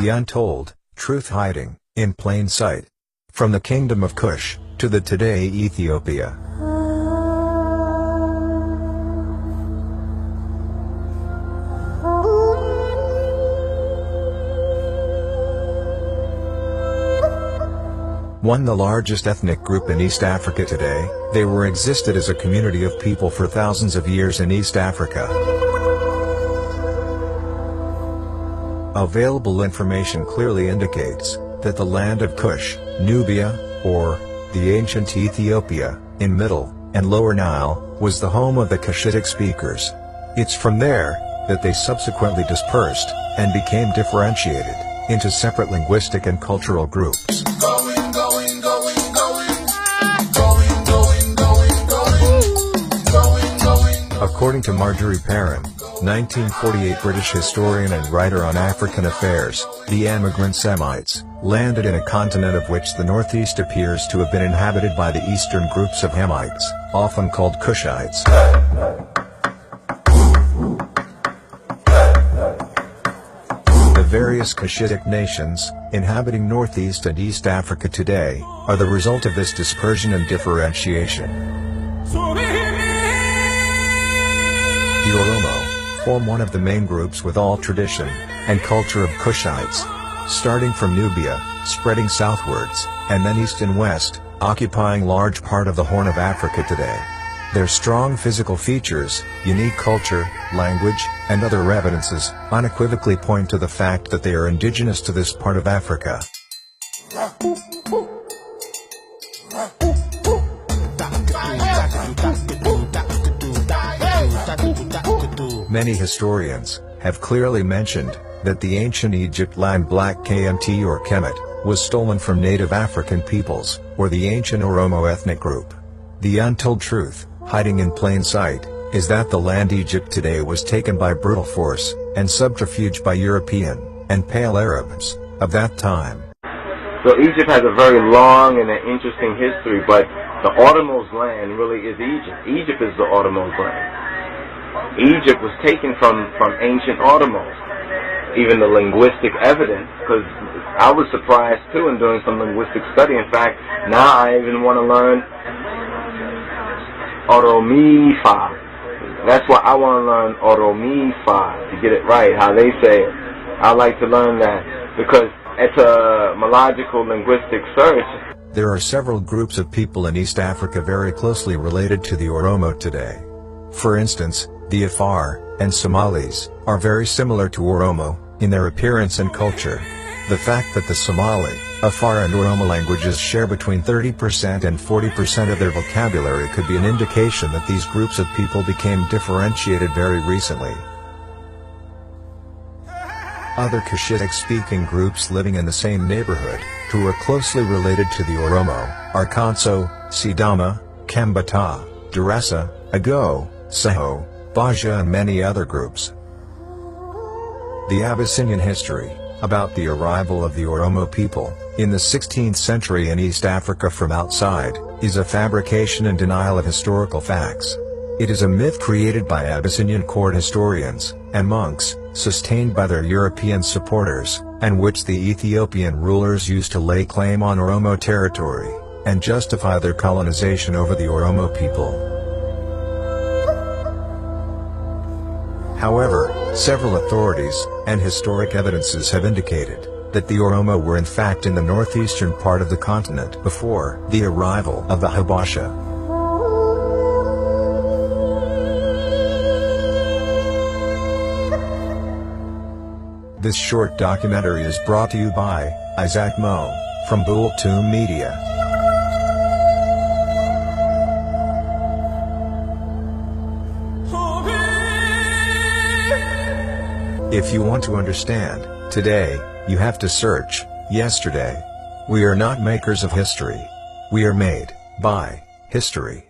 The untold truth hiding in plain sight. From the kingdom of Kush to the today Ethiopia. One the largest ethnic group in East Africa today, they were existed as a community of people for thousands of years in East Africa. Available information clearly indicates that the land of Kush, Nubia, or the ancient Ethiopia, in Middle and Lower Nile, was the home of the Cushitic speakers. It's from there that they subsequently dispersed and became differentiated into separate linguistic and cultural groups. According to Marjorie Perrin, 1948 British historian and writer on African affairs, the emigrant Semites landed in a continent of which the northeast appears to have been inhabited by the eastern groups of Hamites, often called Kushites. The various Cushitic nations, inhabiting Northeast and East Africa today, are the result of this dispersion and differentiation. The Oromoo form one of the main groups with all tradition and culture of Kushites, starting from Nubia, spreading southwards, and then east and west, occupying large part of the Horn of Africa today. Their strong physical features, unique culture, language, and other evidences unequivocally point to the fact that they are indigenous to this part of Africa. Many historians have clearly mentioned that the ancient Egypt land Black Kmt or Kemet was stolen from native African peoples, or the ancient Oromoo ethnic group. The untold truth, hiding in plain sight, is that the land Egypt today was taken by brutal force and subterfuge by European and pale Arabs of that time. So Egypt has a very long and an interesting history, but the Oromoo's land really is Egypt. Egypt is the Oromoo's land. Egypt was taken from ancient Oromos. Even the linguistic evidence, because I was surprised too in doing some linguistic study. In fact, now I even want to learn Oromifa. That's why I want to learn Oromifa, to get it right, how they say it. I like to learn that, because it's a etymological linguistic search. There are several groups of people in East Africa very closely related to the Oromoo today. For instance, the Afar and Somalis are very similar to Oromoo in their appearance and culture. The fact that the Somali, Afar and Oromoo languages share between 30% and 40% of their vocabulary could be an indication that these groups of people became differentiated very recently. Other Cushitic-speaking groups living in the same neighborhood, who are closely related to the Oromoo, are Kanso, Sidama, Kambata, Daressa, Ago, Seho, Baja and many other groups. The Abyssinian history, about the arrival of the Oromoo people, in the 16th century in East Africa from outside, is a fabrication and denial of historical facts. It is a myth created by Abyssinian court historians and monks, sustained by their European supporters, and which the Ethiopian rulers used to lay claim on Oromoo territory, and justify their colonization over the Oromoo people. However, several authorities and historic evidences have indicated that the Oromoo were in fact in the northeastern part of the continent before the arrival of the Habasha. This short documentary is brought to you by Isaac Mo, from Bultoon Media. If you want to understand today, you have to search yesterday. We are not makers of history. We are made by history.